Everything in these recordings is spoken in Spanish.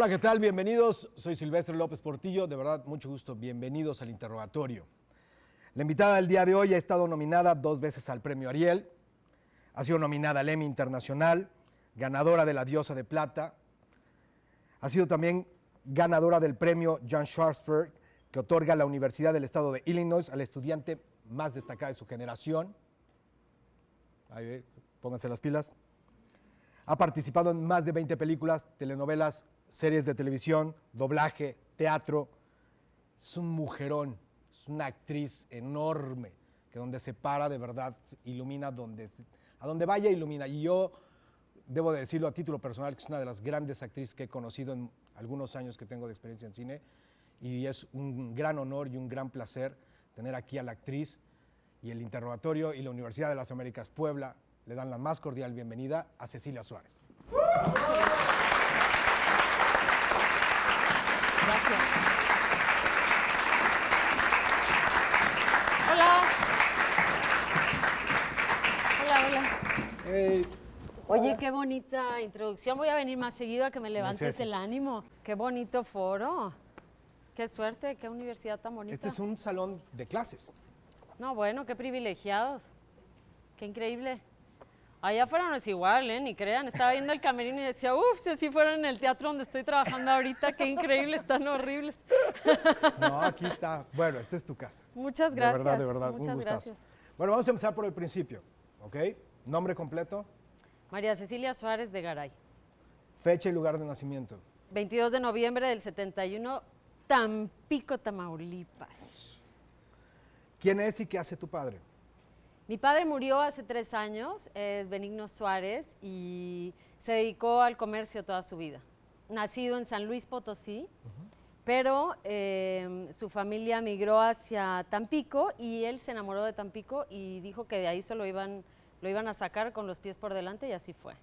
Hola, ¿qué tal? Bienvenidos. Soy Silvestre López Portillo. De verdad, mucho gusto. Bienvenidos al interrogatorio. La invitada del día de hoy ha estado nominada 2 veces al Premio Ariel. Ha sido nominada al Emmy Internacional, ganadora de la Diosa de Plata. Ha sido también ganadora del Premio John Schwarzberg, que otorga la Universidad del Estado de Illinois al estudiante más destacado de su generación. Ahí, pónganse las pilas. Ha participado en más de 20 películas, telenovelas, series de televisión, doblaje, teatro. Es un mujerón, es una actriz enorme, que donde se para de verdad ilumina, a donde vaya ilumina. Y yo debo de decirlo a título personal, que es una de las grandes actrices que he conocido en algunos años que tengo de experiencia en cine. Y es un gran honor y un gran placer tener aquí a la actriz. Y el interrogatorio y la Universidad de las Américas Puebla le dan la más cordial bienvenida a Cecilia Suárez. Gracias. Hola. Hola, hola. Hey. Oye, qué bonita introducción. Voy a venir más seguido a que me levantes el ánimo. Qué bonito foro. Qué suerte, qué universidad tan bonita. Este es un salón de clases. No, bueno, qué privilegiados. Qué increíble. Allá afuera no es igual, ni crean. Estaba viendo el camerino y decía, si así fuera en el teatro donde estoy trabajando ahorita, qué increíble, están horribles. No, aquí está. Bueno, esta es tu casa. Muchas gracias. De verdad, muchas un gustazo. gracias. Bueno, vamos a empezar por el principio, ¿ok? Nombre completo, María Cecilia Suárez de Garay. fecha y lugar de nacimiento. 22 de noviembre del 71, Tampico, Tamaulipas. ¿Quién es y qué hace tu padre? Mi padre murió hace 3 años, es Benigno Suárez, y se dedicó al comercio toda su vida. Nacido en San Luis Potosí, pero su familia migró hacia Tampico y él se enamoró de Tampico y dijo que de ahí lo iban a sacar con los pies por delante, y así fue.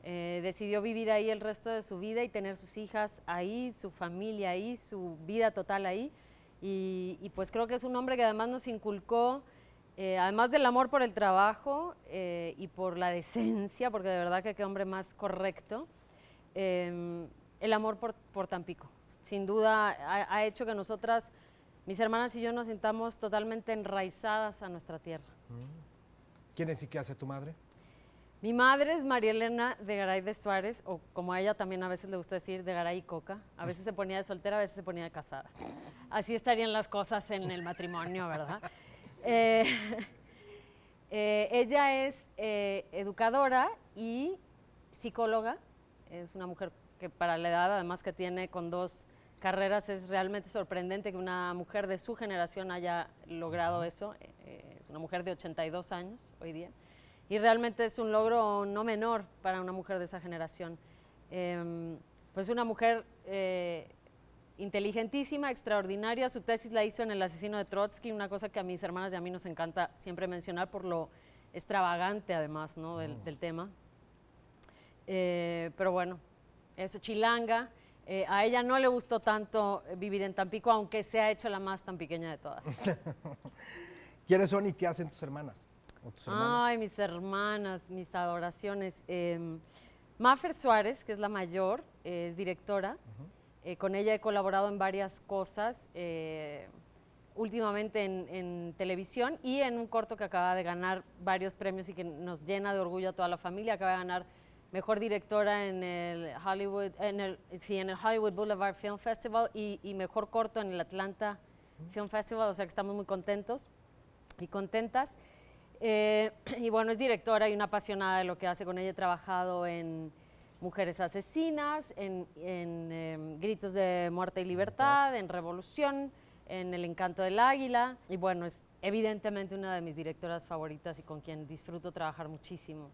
Decidió vivir ahí el resto de su vida y tener sus hijas ahí, su familia ahí, su vida total ahí. Y pues creo que es un hombre que además nos inculcó, además del amor por el trabajo y por la decencia, porque de verdad que qué hombre más correcto, el amor por Tampico. Sin duda ha hecho que nosotras, mis hermanas y yo, nos sintamos totalmente enraizadas a nuestra tierra. ¿Quién es y qué hace tu madre? Mi madre es María Elena de Garay de Suárez, o como a ella también a veces le gusta decir, de Garay y Coca. A veces se ponía de soltera, a veces se ponía de casada. Así estarían las cosas en el matrimonio, ¿verdad? Ella es educadora y psicóloga. Es una mujer que para la edad, además que tiene con 2 carreras, es realmente sorprendente que una mujer de su generación haya logrado eso. Es una mujer de 82 años hoy día. Y realmente es un logro no menor para una mujer de esa generación. Pues una mujer inteligentísima, extraordinaria. Su tesis la hizo en El asesino de Trotsky, una cosa que a mis hermanas y a mí nos encanta siempre mencionar por lo extravagante además, ¿no? del tema. Pero bueno, eso, chilanga. A ella no le gustó tanto vivir en Tampico, aunque se ha hecho la más tampiqueña de todas. ¿Quiénes son y qué hacen tus hermanas? ¿O tus hermanos? Ay, mis hermanas, mis adoraciones. Mafer Suárez, que es la mayor, es directora. Con ella he colaborado en varias cosas, últimamente en televisión y en un corto que acaba de ganar varios premios y que nos llena de orgullo a toda la familia. Acaba de ganar mejor directora en el Hollywood Boulevard Film Festival y mejor corto en el Atlanta Film Festival, o sea que estamos muy contentos y contentas. Y bueno, es directora y una apasionada de lo que hace. Con ella he trabajado en Mujeres Asesinas, en Gritos de Muerte y Libertad, en Revolución, en El Encanto del Águila, y bueno, es evidentemente una de mis directoras favoritas y con quien disfruto trabajar muchísimo.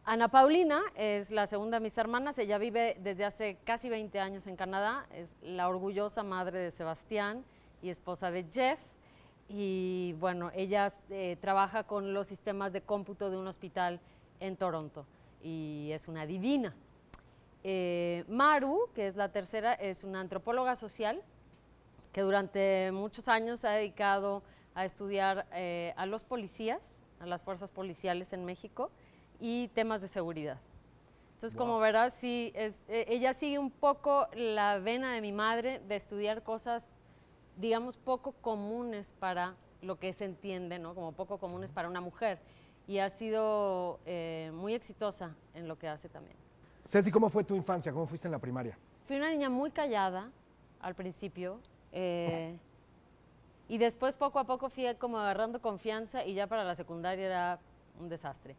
Ana Paulina es la segunda de mis hermanas. Ella vive desde hace casi 20 años en Canadá, es la orgullosa madre de Sebastián y esposa de Jeff. Y bueno, ella trabaja con los sistemas de cómputo de un hospital en Toronto y es una divina. Maru, que es la tercera, es una antropóloga social que durante muchos años se ha dedicado a estudiar a los policías, a las fuerzas policiales en México y temas de seguridad. Entonces, Wow. como verás, sí, ella sigue un poco la vena de mi madre de estudiar cosas, digamos, poco comunes para lo que se entiende, ¿no? Como poco comunes para una mujer. Y ha sido muy exitosa en lo que hace también. Ceci, ¿cómo fue tu infancia? ¿Cómo fuiste en la primaria? Fui una niña muy callada al principio. Y después, poco a poco, fui como agarrando confianza y ya para la secundaria era un desastre.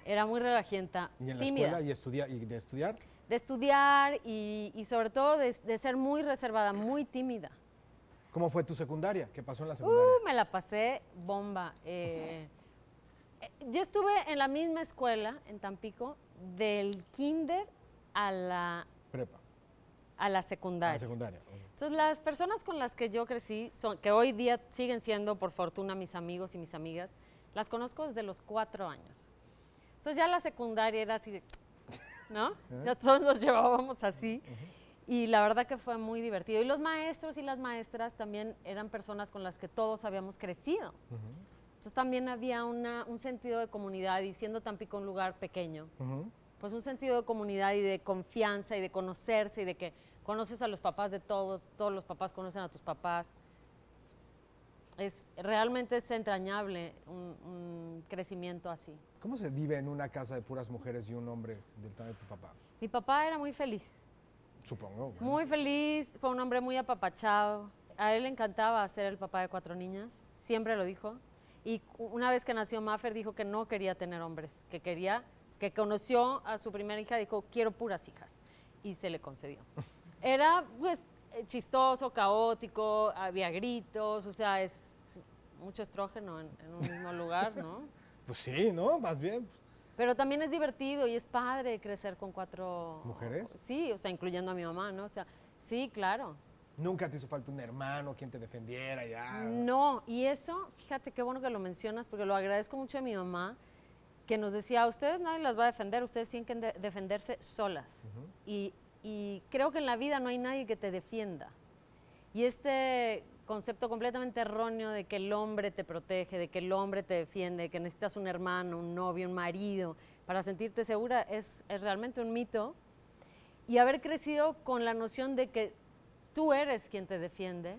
Era muy relajienta, ¿Y en la tímida. escuela y de estudiar? De estudiar y sobre todo de ser muy reservada, muy tímida. ¿Cómo fue tu secundaria? ¿Qué pasó en la secundaria? Me la pasé bomba. Yo estuve en la misma escuela, en Tampico, del kinder a la, Prepa. a la A secundaria. la secundaria. Ok. Entonces, las personas con las que yo crecí, que hoy día siguen siendo, por fortuna, mis amigos y mis amigas, las conozco desde los 4 años. Entonces, ya la secundaria era así de, ¿no? Ya todos nos llevábamos así. Y la verdad que fue muy divertido. Y los maestros y las maestras también eran personas con las que todos habíamos crecido. Entonces, también había un sentido de comunidad, y siendo Tampico un lugar pequeño, pues un sentido de comunidad y de confianza y de conocerse y de que conoces a los papás de todos, todos los papás conocen a tus papás. Realmente es entrañable un crecimiento así. ¿Cómo se vive en una casa de puras mujeres y un hombre del tamaño de tu papá? Mi papá era muy feliz, Supongo. Bueno. muy feliz, fue un hombre muy apapachado. A él le encantaba ser el papá de 4 niñas, siempre lo dijo. Y una vez que nació Maffer dijo que no quería tener hombres, que conoció a su primera hija, dijo, quiero puras hijas. Y se le concedió. Era, pues, chistoso, caótico, había gritos, o sea, es mucho estrógeno en un mismo lugar, ¿no? Pues sí, ¿no? Más bien. Pero también es divertido y es padre crecer con 4... ¿Mujeres? Sí, o sea, incluyendo a mi mamá, ¿no? O sea, sí, claro. Nunca te hizo falta un hermano, quien te defendiera, ya. No, y eso, fíjate qué bueno que lo mencionas, porque lo agradezco mucho de mi mamá, que nos decía, a ustedes nadie las va a defender, ustedes tienen que defenderse solas. Y creo que en la vida no hay nadie que te defienda. Y este concepto completamente erróneo de que el hombre te protege, de que el hombre te defiende, de que necesitas un hermano, un novio, un marido para sentirte segura, es realmente un mito. Y haber crecido con la noción de que tú eres quien te defiende,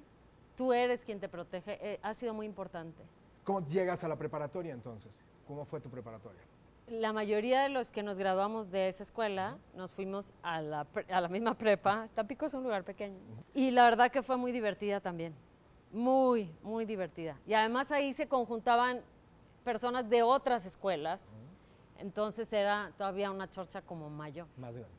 tú eres quien te protege, ha sido muy importante. ¿Cómo llegas a la preparatoria entonces? ¿Cómo fue tu preparatoria? La mayoría de los que nos graduamos de esa escuela nos fuimos a la misma prepa. Tampico es un lugar pequeño. Y la verdad que fue muy divertida también. Muy, muy divertida. Y además ahí se conjuntaban personas de otras escuelas. Entonces era todavía una chorcha como mayor. Más grande.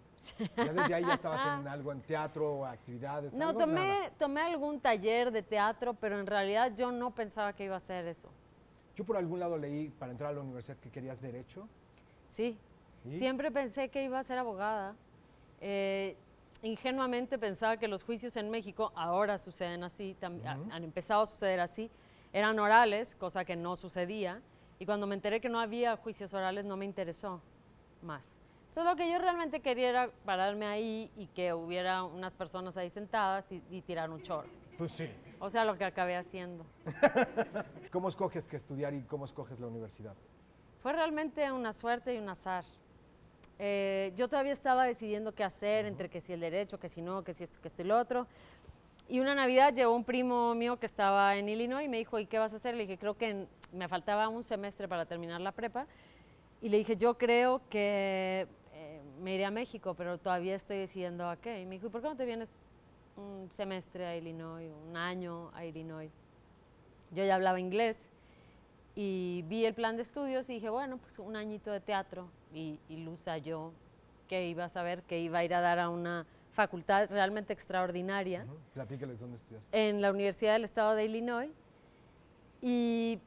¿Ya desde ahí ya estabas en algo, en teatro o actividades? No, algo? Nada. tomé algún taller de teatro, pero en realidad yo no pensaba que iba a hacer eso. Yo por algún lado leí para entrar a la universidad que querías derecho. Sí, ¿Y? siempre pensé que iba a ser abogada. Ingenuamente pensaba que los juicios en México, ahora suceden así, han empezado a suceder así, eran orales, cosa que no sucedía, y cuando me enteré que no había juicios orales no me interesó más. Entonces lo que yo realmente quería era pararme ahí y que hubiera unas personas ahí sentadas y tirar un chorro. Pues sí. O sea, lo que acabé haciendo. ¿Cómo escoges qué estudiar y cómo escoges la universidad? Fue realmente una suerte y un azar. Yo todavía estaba decidiendo qué hacer, entre que si el derecho, que si no, que si esto, que si lo otro. Y una Navidad llegó un primo mío que estaba en Illinois y me dijo, ¿y qué vas a hacer? Le dije, creo que me faltaba un semestre para terminar la prepa. Y le dije, yo creo que me iré a México, pero todavía estoy decidiendo a qué. Y me dijo, ¿y por qué no te vienes un semestre a Illinois, un año a Illinois? Yo ya hablaba inglés y vi el plan de estudios y dije, bueno, pues un añito de teatro. Y Luz yo que iba a saber que iba a ir a dar a una facultad realmente extraordinaria Platícales dónde estudiaste. en la Universidad del Estado de Illinois. Y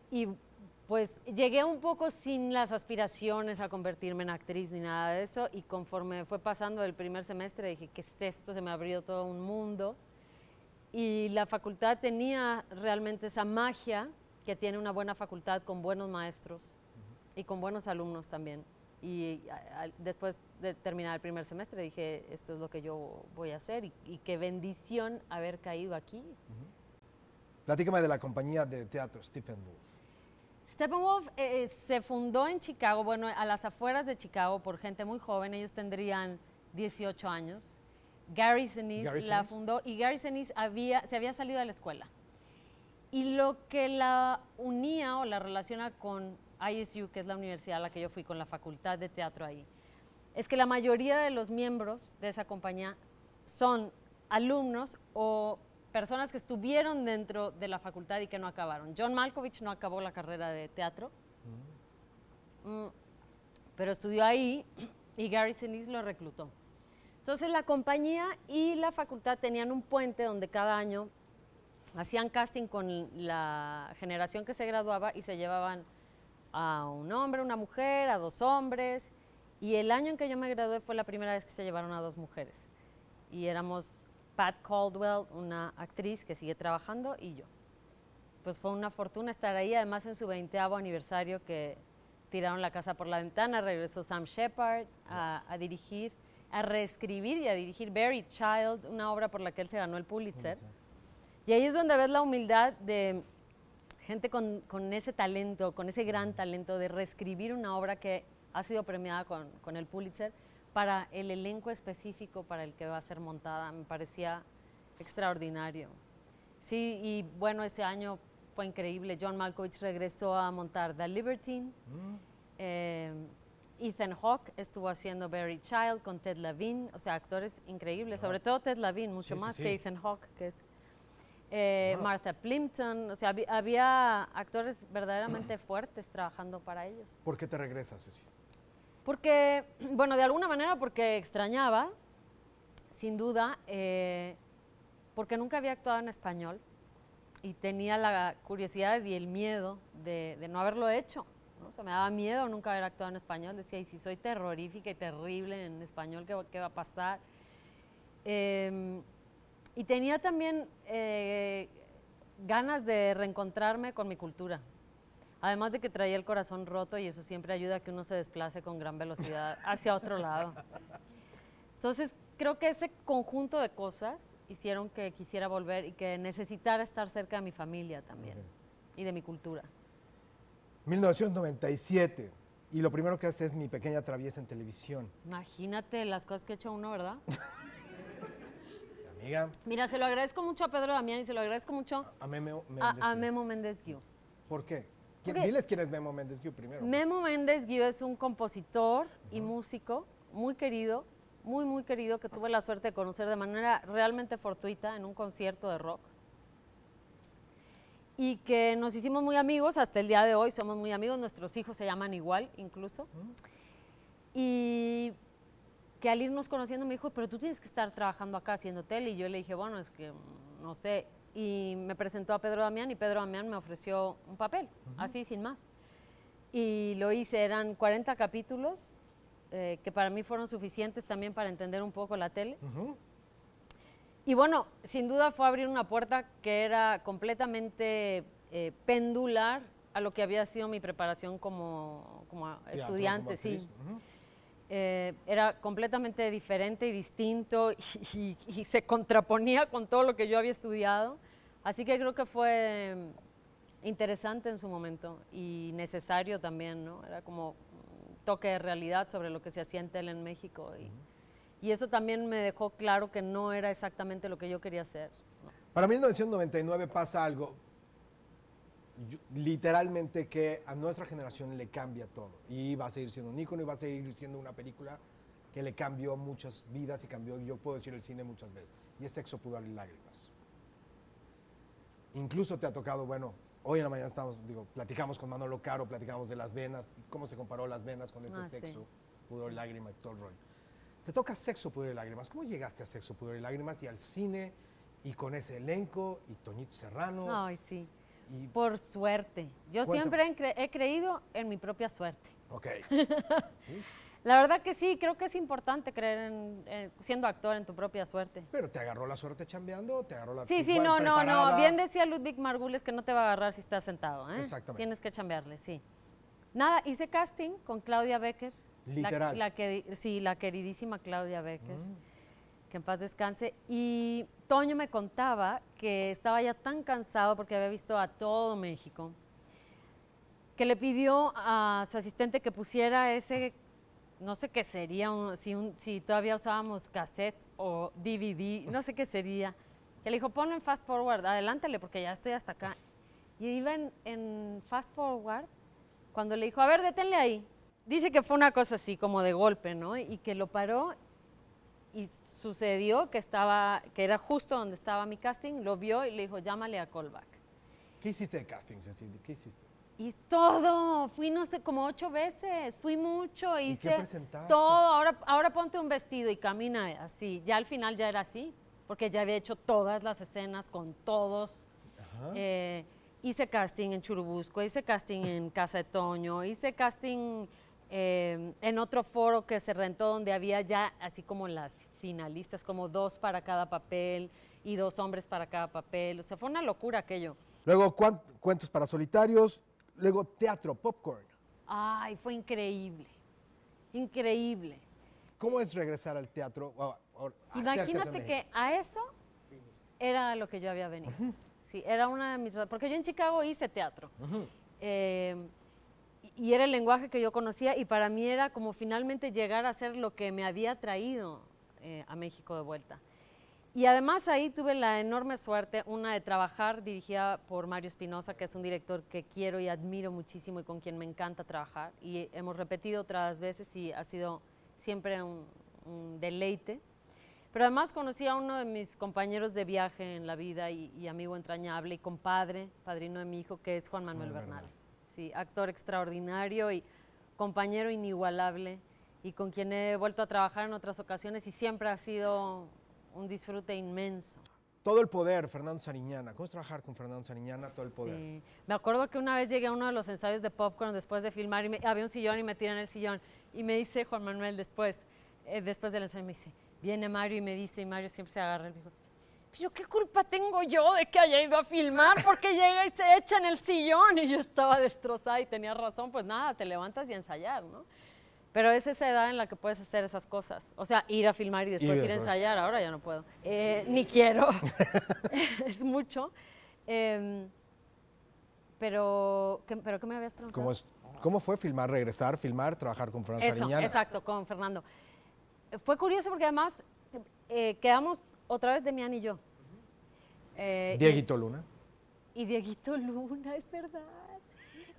pues llegué un poco sin las aspiraciones a convertirme en actriz ni nada de eso, y conforme fue pasando el primer semestre dije, ¿qué es esto? Se me abrió todo un mundo. Y la facultad tenía realmente esa magia que tiene una buena facultad con buenos maestros y con buenos alumnos también. Y después de terminar el primer semestre dije, esto es lo que yo voy a hacer, y qué bendición haber caído aquí. Platícame de la compañía de teatro Stephen Wolf. Steppenwolf se fundó en Chicago, bueno, a las afueras de Chicago por gente muy joven, ellos tendrían 18 años. Gary Sinise la fundó y Gary Sinise se había salido de la escuela. Y lo que la unía o la relaciona con ISU, que es la universidad a la que yo fui, con la facultad de teatro ahí, es que la mayoría de los miembros de esa compañía son alumnos o personas que estuvieron dentro de la facultad y que no acabaron. John Malkovich no acabó la carrera de teatro, pero estudió ahí y Gary Sinise lo reclutó. Entonces la compañía y la facultad tenían un puente donde cada año hacían casting con la generación que se graduaba y se llevaban a un hombre, una mujer, a 2 hombres. Y el año en que yo me gradué fue la primera vez que se llevaron a 2 mujeres. Y éramos Pat Caldwell, una actriz que sigue trabajando, y yo. Pues fue una fortuna estar ahí, además en su 20º aniversario que tiraron la casa por la ventana, regresó Sam Shepard a dirigir, a reescribir y a dirigir Buried Child, una obra por la que él se ganó el Pulitzer. Y ahí es donde ves la humildad de gente con ese talento, con ese gran talento de reescribir una obra que ha sido premiada con el Pulitzer para el elenco específico para el que va a ser montada. Me parecía extraordinario. Sí, y bueno, ese año fue increíble. John Malkovich regresó a montar The Libertine. Ethan Hawke estuvo haciendo Buried Child con Ted Levine, o sea, actores increíbles, sobre todo Ted Levine, mucho más que Ethan Hawke, que es Martha Plimpton, o sea, había actores verdaderamente fuertes trabajando para ellos. ¿Por qué te regresas, Ceci? Porque, bueno, de alguna manera porque extrañaba, sin duda, porque nunca había actuado en español y tenía la curiosidad y el miedo de no haberlo hecho, ¿no? O sea, me daba miedo nunca haber actuado en español. Decía, y si soy terrorífica y terrible en español, ¿qué va a pasar? Y tenía también ganas de reencontrarme con mi cultura. Además de que traía el corazón roto y eso siempre ayuda a que uno se desplace con gran velocidad hacia otro lado. Entonces, creo que ese conjunto de cosas hicieron que quisiera volver y que necesitara estar cerca de mi familia también y de mi cultura. 1997, y lo primero que hace es Mi Pequeña Traviesa en televisión. Imagínate las cosas que ha hecho uno, ¿verdad? Amiga. Mira, se lo agradezco mucho a Pedro Damián y se lo agradezco mucho a Memo Méndez Guiú. ¿Por qué? Diles quién es Memo Méndez Guiú primero. Memo Méndez Guiú es un compositor y músico muy querido, muy querido, que tuve la suerte de conocer de manera realmente fortuita en un concierto de rock. Y que nos hicimos muy amigos, hasta el día de hoy somos muy amigos, nuestros hijos se llaman igual incluso. Y que al irnos conociendo me dijo, pero tú tienes que estar trabajando acá haciendo tele. Y yo le dije, bueno, es que no sé. Y me presentó a Pedro Damián y Pedro Damián me ofreció un papel, así sin más. Y lo hice, eran 40 capítulos, que para mí fueron suficientes también para entender un poco la tele. Y bueno, sin duda fue abrir una puerta que era completamente pendular a lo que había sido mi preparación como estudiante, sí. Era completamente diferente y distinto y se contraponía con todo lo que yo había estudiado. Así que creo que fue interesante en su momento y necesario también, ¿no? Era como un toque de realidad sobre lo que se hacía en tele en México. Y eso también me dejó claro que no era exactamente lo que yo quería hacer, ¿no? Para 1999 pasa algo, literalmente, que a nuestra generación le cambia todo. Y va a seguir siendo un ícono y va a seguir siendo una película que le cambió muchas vidas y cambió, yo puedo decir, el cine muchas veces. Y es Sexo, Pudor y Lágrimas. Incluso te ha tocado, bueno, hoy en la mañana platicamos con Manolo Caro, platicamos de Las Venas, y cómo se comparó Las Venas con Sexo, Pudor y Lágrimas y todo el rollo. Te toca Sexo, Pudor y Lágrimas. ¿Cómo llegaste a Sexo, Pudor y Lágrimas y al cine y con ese elenco y Toñito Serrano? Ay, sí. Por suerte. Yo siempre he creído en mi propia suerte. Ok. ¿Sí? La verdad que sí, creo que es importante creer siendo actor en tu propia suerte. ¿Pero te agarró la suerte chambeando? ¿Te agarró la Sí, no. Bien decía Ludwig Margules que no te va a agarrar si estás sentado, ¿eh? Exactamente. Tienes que chambearle, sí. Nada, hice casting con Claudia Becker. Literal. La queridísima Claudia Becker. Que en paz descanse. Y Toño me contaba que estaba ya tan cansado porque había visto a todo México, que le pidió a su asistente que pusiera ese, no sé qué sería, si todavía usábamos cassette o DVD, no sé qué sería, que le dijo, ponlo en fast forward, adelántale porque ya estoy hasta acá. Y iba en fast forward, cuando le dijo, a ver, deténle ahí. Dice que fue una cosa así, como de golpe, ¿no? Y que lo paró y sucedió que era justo donde estaba mi casting, lo vio y le dijo, llámale a callback. ¿Qué hiciste de casting, Ceci? ¿Qué hiciste? Y todo, fui no sé, como 8 veces, fui mucho, hice qué presentaste? todo, ahora ponte un vestido y camina así. Ya al final ya era así, porque ya había hecho todas las escenas con todos. Ajá. Hice casting en Churubusco, hice casting en Casa de Toño, hice casting en otro foro que se rentó donde había ya así como las finalistas, como 2 para cada papel y 2 hombres para cada papel. O sea, fue una locura aquello. Luego, cuentos para solitarios. Luego, teatro, Popcorn. Ay, fue increíble, increíble. ¿Cómo es regresar al teatro? Imagínate que a eso era a lo que yo había venido. Sí, era una de mis... Porque yo en Chicago hice teatro. Y era el lenguaje que yo conocía y para mí era como finalmente llegar a ser lo que me había traído a México de vuelta. Y además ahí tuve la enorme suerte, una de trabajar dirigida por Mario Espinosa, que es un director que quiero y admiro muchísimo y con quien me encanta trabajar. Y hemos repetido otras veces y ha sido siempre un deleite. Pero además conocí a uno de mis compañeros de viaje en la vida y amigo entrañable y compadre, padrino de mi hijo, que es Juan Manuel Bernal. Sí, actor extraordinario y compañero inigualable y con quien he vuelto a trabajar en otras ocasiones y siempre ha sido un disfrute inmenso. Todo el poder, Fernando Sariñana. ¿Cómo es trabajar con Fernando Sariñana? Todo el poder. Sí. Me acuerdo que una vez llegué a uno de los ensayos de Popcorn después de filmar y había un sillón y me tiran el sillón y me dice Juan Manuel después del ensayo me dice, viene Mario y me dice, y Mario siempre se agarra el bigote. Pero ¿qué culpa tengo yo de que haya ido a filmar? Porque llega y se echa en el sillón y yo estaba destrozada y tenía razón, pues nada, te levantas y ensayar, ¿no? Pero es esa edad en la que puedes hacer esas cosas. O sea, ir a filmar y después ir a ensayar, ahora ya no puedo. Ni quiero, es mucho. Pero ¿qué me habías preguntado? ¿Cómo fue regresar, filmar, trabajar con Fernando Sariñana? Exacto, con Fernando. Fue curioso porque además quedamos otra vez Demián y yo. Dieguito Luna. Y Dieguito Luna, es verdad.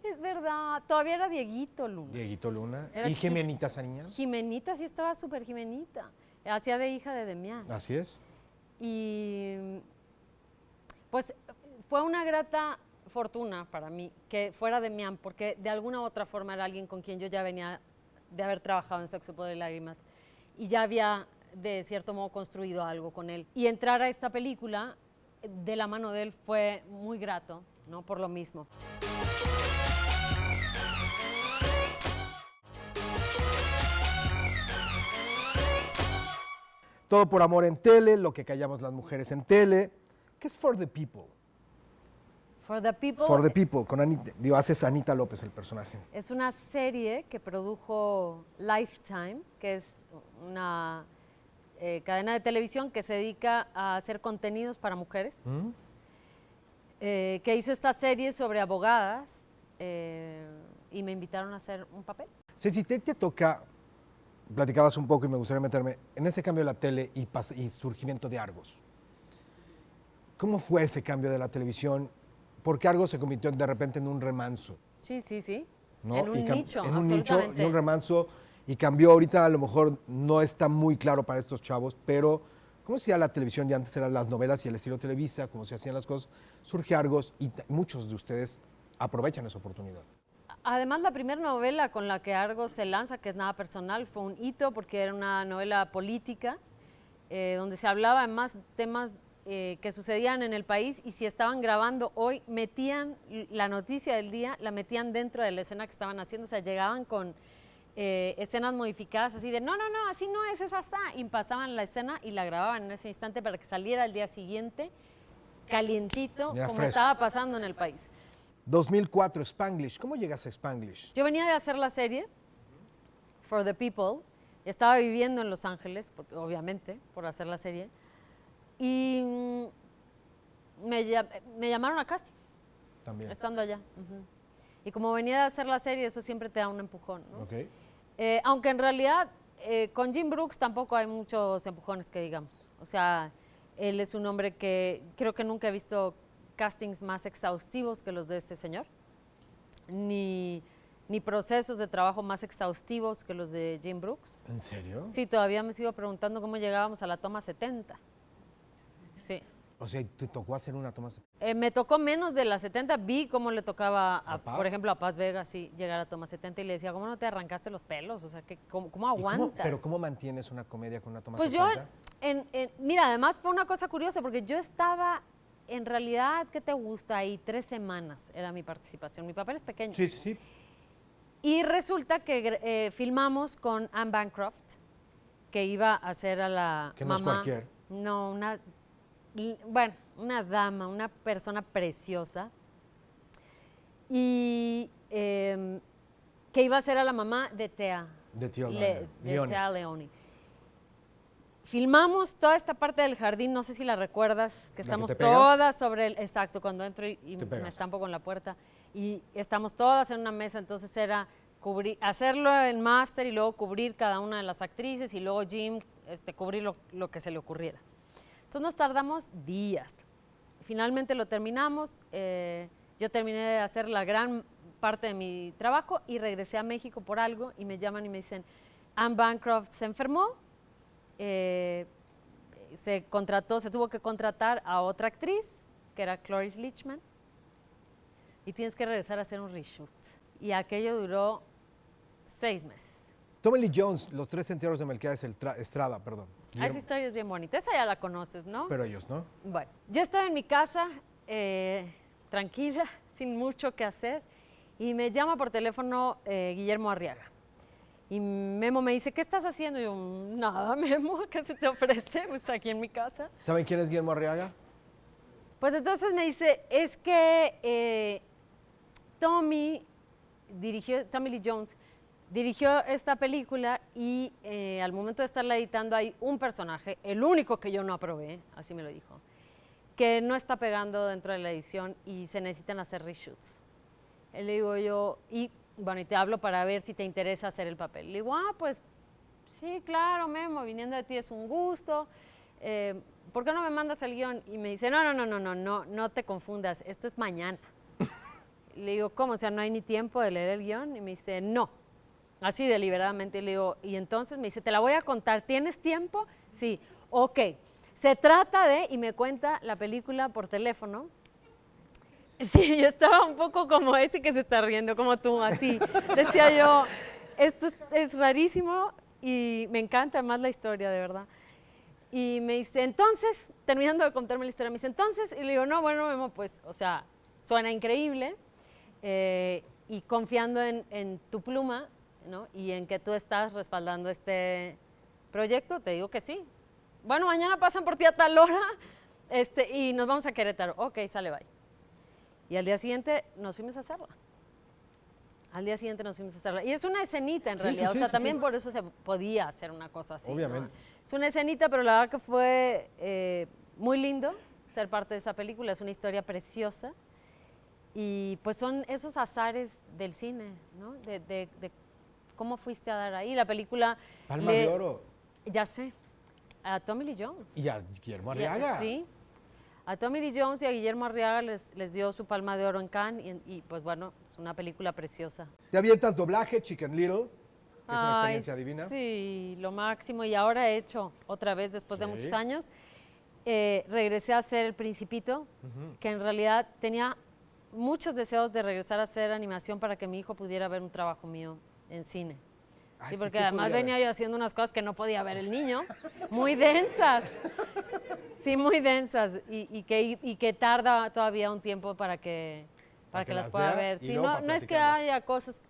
Es verdad, todavía era Dieguito Luna. Dieguito Luna. Era ¿Y Jimenita Sariñana? Jimenita, sí estaba súper Jimenita. Hacía de hija de Demián. Así es. Y pues fue una grata fortuna para mí que fuera Demián, porque de alguna u otra forma era alguien con quien yo ya venía de haber trabajado en Sexo, Poder y Lágrimas y ya había de cierto modo construido algo con él. Y entrar a esta película de la mano de él fue muy grato, ¿no? Por lo mismo. Todo por amor en tele, lo que callamos las mujeres en tele. ¿Qué es For the People? For the People. For the People, con Anita, haces Anita López el personaje. Es una serie que produjo Lifetime, que es una cadena de televisión que se dedica a hacer contenidos para mujeres, que hizo esta serie sobre abogadas y me invitaron a hacer un papel. Ceci, te toca, platicabas un poco y me gustaría meterme en ese cambio de la tele y surgimiento de Argos. ¿Cómo fue ese cambio de la televisión? Porque Argos se convirtió de repente en un remanso. Sí, sí, sí. ¿no? En un nicho, en un nicho, absolutamente. en un remanso, y cambió. Ahorita a lo mejor no está muy claro para estos chavos, pero ¿cómo se hacía la televisión? Ya antes eran las novelas y el estilo Televisa, cómo se hacían las cosas. Surge Argos y muchos de ustedes aprovechan esa oportunidad. Además, la primera novela con la que Argos se lanza, que es Nada Personal, fue un hito porque era una novela política, donde se hablaba de más temas que sucedían en el país y si estaban grabando hoy, metían la noticia del día, la metían dentro de la escena que estaban haciendo, o sea, llegaban con escenas modificadas así de, no, así no es, esa está, y pasaban la escena y la grababan en ese instante para que saliera al día siguiente calientito, ya como fresco. estaba pasando en el país. 2004, Spanglish. ¿Cómo llegas a Spanglish? Yo venía de hacer la serie, For the People, estaba viviendo en Los Ángeles, porque, obviamente, por hacer la serie, y me llamaron a casting, También. estando allá. Y como venía de hacer la serie, eso siempre te da un empujón, ¿no? Ok. Aunque en realidad con Jim Brooks tampoco hay muchos empujones que digamos. O sea, él es un hombre que creo que nunca he visto castings más exhaustivos que los de ese señor, ni procesos de trabajo más exhaustivos que los de Jim Brooks. ¿En serio? Sí, todavía me sigo preguntando cómo llegábamos a la toma 70. Sí. O sea, ¿te tocó hacer una toma? Me tocó menos de las 70, vi cómo le tocaba, ¿A Paz? por ejemplo, a Paz Vega, sí, llegar a toma 70 y le decía, ¿cómo no te arrancaste los pelos? O sea, ¿cómo aguantas? ¿Pero cómo mantienes una comedia con una toma Pues 70? mira, además fue una cosa curiosa porque yo estaba, en realidad, ¿qué te gusta? Ahí 3 semanas era mi participación. Mi papel es pequeño. Sí, sí, sí. Y resulta que filmamos con Anne Bancroft, que iba a ser a la Que no es mamá. cualquier. No, una dama, una persona preciosa. Y que iba a ser a la mamá de Thea. De Tío de Leone. Thea Leoni. Filmamos toda esta parte del jardín, no sé si la recuerdas, que ¿La que estamos te pegas? todas sobre el, exacto, cuando entro y Te me pegas. estampo con la puerta, y estamos todas en una mesa, entonces era hacerlo en máster y luego cubrir cada una de las actrices y luego Jim cubrir lo que se le ocurriera. Entonces nos tardamos días. Finalmente lo terminamos, yo terminé de hacer la gran parte de mi trabajo y regresé a México por algo y me llaman y me dicen, Anne Bancroft se enfermó, se tuvo que contratar a otra actriz, que era Cloris Leachman, y tienes que regresar a hacer un reshoot. Y aquello duró 6 meses. Tommy Lee Jones, Los 3 entierros de Melquiades Estrada, perdón. Esa historia es bien bonita, esa ya la conoces, ¿no? Pero ellos, ¿no? Bueno, yo estaba en mi casa, tranquila, sin mucho que hacer, y me llama por teléfono Guillermo Arriaga. Y Memo me dice, ¿qué estás haciendo? Y yo, nada, Memo, ¿qué se te ofrece? Pues aquí en mi casa. ¿Saben quién es Guillermo Arriaga? Pues entonces me dice, es que Tommy Lee Jones dirigió esta película y al momento de estarla editando hay un personaje, el único que yo no aprobé, así me lo dijo, que no está pegando dentro de la edición y se necesitan hacer reshoots. Le digo yo, y bueno, y te hablo para ver si te interesa hacer el papel. Le digo, pues sí, claro, Memo, viniendo de ti es un gusto. ¿Por qué no me mandas el guión? Y me dice, no te confundas, esto es mañana. Le digo, ¿cómo? O sea, ¿no hay ni tiempo de leer el guión? Y me dice, no. Así deliberadamente. Y le digo, y entonces me dice, te la voy a contar, ¿tienes tiempo? Sí, ok. Se trata de, y me cuenta la película por teléfono. Sí, yo estaba un poco como ese que se está riendo, como tú, así. Decía yo, esto es rarísimo y me encanta más la historia, de verdad. Y me dice, entonces, terminando de contarme la historia, me dice, entonces, y le digo, no, bueno, Memo, pues, o sea, suena increíble y confiando en tu pluma, ¿no? Y en que tú estás respaldando este proyecto, te digo que sí. Bueno, mañana pasan por ti a tal hora y nos vamos a Querétaro. Ok, sale, bye. Y al día siguiente nos fuimos a hacerla. Y es una escenita en realidad, sí, o sea, sí, también sí. por eso se podía hacer una cosa así. Obviamente. ¿no? Es una escenita, pero la verdad que fue muy lindo ser parte de esa película, es una historia preciosa. Y pues son esos azares del cine, ¿no? De cómo fuiste a dar ahí. La película... Palma de Oro. Ya sé, a Tommy Lee Jones. Y a Guillermo Arriaga. Sí. A Tommy Lee Jones y a Guillermo Arriaga les dio su Palma de Oro en Cannes y pues bueno, es una película preciosa. ¿Te avientas doblaje, Chicken Little? Que es una Ay, experiencia divina. Sí, lo máximo. Y ahora he hecho otra vez, después de Sí. muchos años, regresé a hacer El Principito, que en realidad tenía muchos deseos de regresar a hacer animación para que mi hijo pudiera ver un trabajo mío en cine. Ah, Sí, es que porque ¿qué además podría venía ver? yo haciendo unas cosas que no podía ver el niño, muy densas. Sí, muy densas y que tarda todavía un tiempo para que las pueda vea ver. y Sí, luego no, para no es que platicarlas. haya cosas